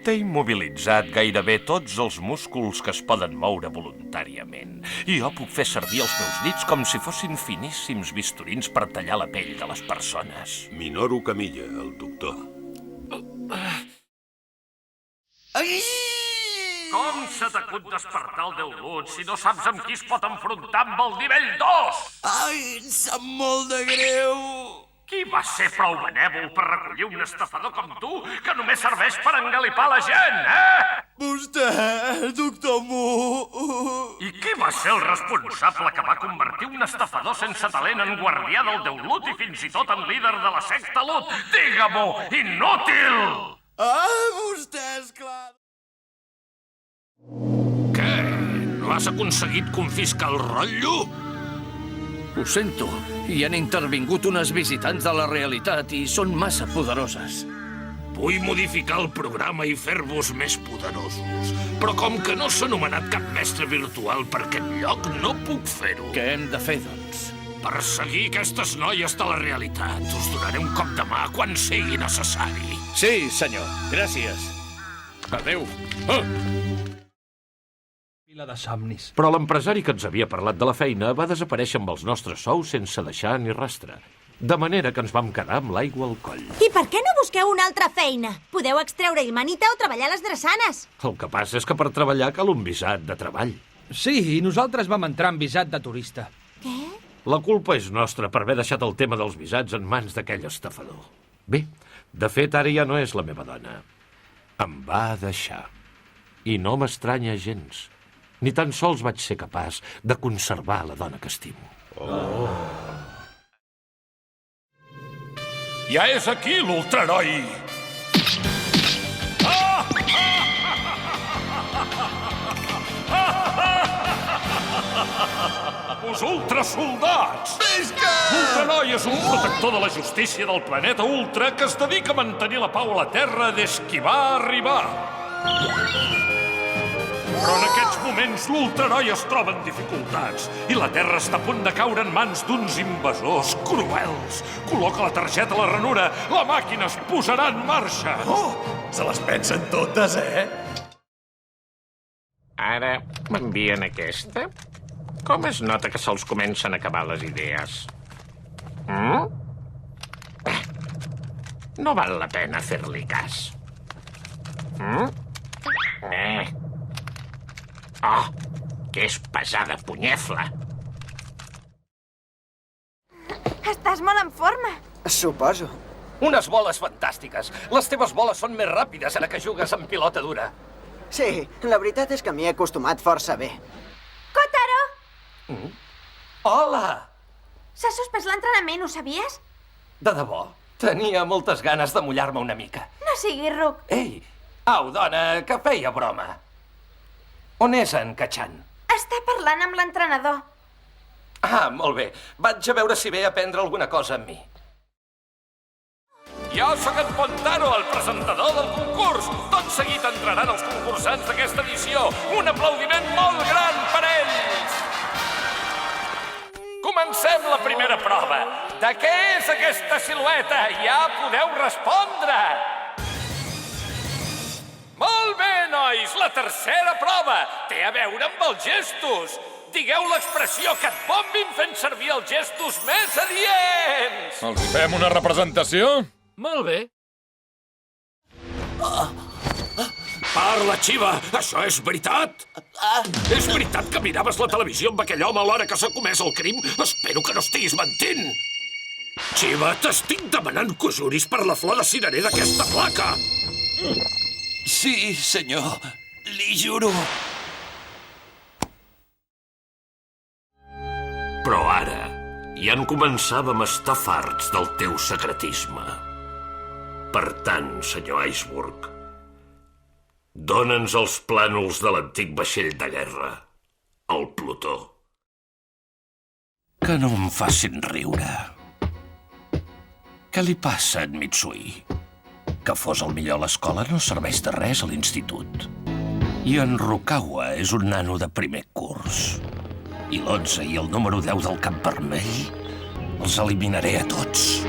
T'he immobilitzat gairebé tots els músculs que es poden moure voluntàriament. I jo puc fer servir els meus dits com si fossin finíssims bisturins per tallar la pell de les persones. Minoru Kamiya, el doctor. Com se t'acut despertar el Déu Lut si no saps amb qui es pot enfrontar amb el nivell 2? Ai, em sap molt de greu. Qui va ser prou benèvol per recollir un estafador com tu, que només serveix per engalipar la gent, Vostè, doctor Mu. I qui va ser el responsable que va convertir un estafador sense talent en guardià del Déu Lut i fins i tot en líder de la secta Lut? Digue-m'ho, inútil! Vostè, esclar. Què? No has aconseguit confiscar el rotllo? Ho sento, hi han intervingut unes visitants de la realitat i són massa poderoses. Vull modificar el programa i fer-vos més poderosos. Però com que no s'ha anomenat cap mestre virtual per aquest lloc, no puc fer-ho. Què hem de fer, doncs? Perseguir aquestes noies de la realitat. Us donaré un cop de mà quan sigui necessari. Sí, senyor. Gràcies. Adéu. De somnis. Però l'empresari que ens havia parlat de la feina va desaparèixer amb els nostres sous sense deixar ni rastre. De manera que ens vam quedar amb l'aigua al coll. I per què no busqueu una altra feina? Podeu extreure ilmanita o treballar a les drassanes. El que passa és que per treballar cal un visat de treball. Sí, i nosaltres vam entrar en visat de turista. Què? La culpa és nostra per haver deixat el tema dels visats en mans d'aquell estafador. Bé, de fet, ara ja no és la meva dona. Em va deixar. I no m'estranya gens. Ni tan sols vaig ser capaç de conservar la dona que estimo. Ja és aquí l'ultraheroi! Us ultrasoldats! Visca! L'ultraheroi és un protector de la justícia del planeta Ultra que es dedica a mantenir la pau a la Terra des qui va arribar. Però en aquests moments l'ultraheroi es troba en dificultats i la Terra està a punt de caure en mans d'uns invasors cruels. Col·loca la targeta a la ranura, la màquina es posarà en marxa. Se les pensen totes, Ara m'envien aquesta? Com es nota que se'ls comencen a acabar les idees? No val la pena fer-li cas. Oh, que és pesada punyefla. Estàs molt en forma. Suposo. Unes boles fantàstiques. Les teves boles són més ràpides ara que jugues amb pilota dura. Sí, la veritat és que m'hi he acostumat força bé. Kotaro! Hola! S'ha suspès l'entrenament, ho sabies? De debò, tenia moltes ganes de mullar-me una mica. No siguis ruc. Ei! Au, dona, que feia broma. On és en Kachan? Està parlant amb l'entrenador. Ah, molt bé. Vaig a veure si ve a aprendre alguna cosa amb mi. Jo sóc en Pontaro, el presentador del concurs. Tot seguit entraran els concursants d'aquesta edició. Un aplaudiment molt gran per ells! Comencem la primera prova. De què és aquesta silueta? Ja podeu respondre! Molt bé, nois! La tercera prova té a veure amb els gestos. Digueu l'expressió que et bombin fent servir els gestos més adients! Els fem una representació? Molt bé. Parla, Chiva! Això és veritat? És veritat que miraves la televisió amb aquell home a l'hora que s'ha comès el crim? Espero que no estiguis mentint! Chiva, t'estic demanant que juris per la flor de cirerer d'aquesta placa! Sí, senyor. Li juro. Però ara ja en començàvem a estar farts del teu secretisme. Per tant, senyor Iceberg, dóna'ns els plànols de l'antic vaixell de guerra, el Plutó. Que no em facin riure. Què li passa a en Mitsui? Que fos el millor a l'escola no serveix de res a l'institut. I en Rukawa és un nano de primer curs. I l'11 i el número 10 del Cap Vermell els eliminaré a tots.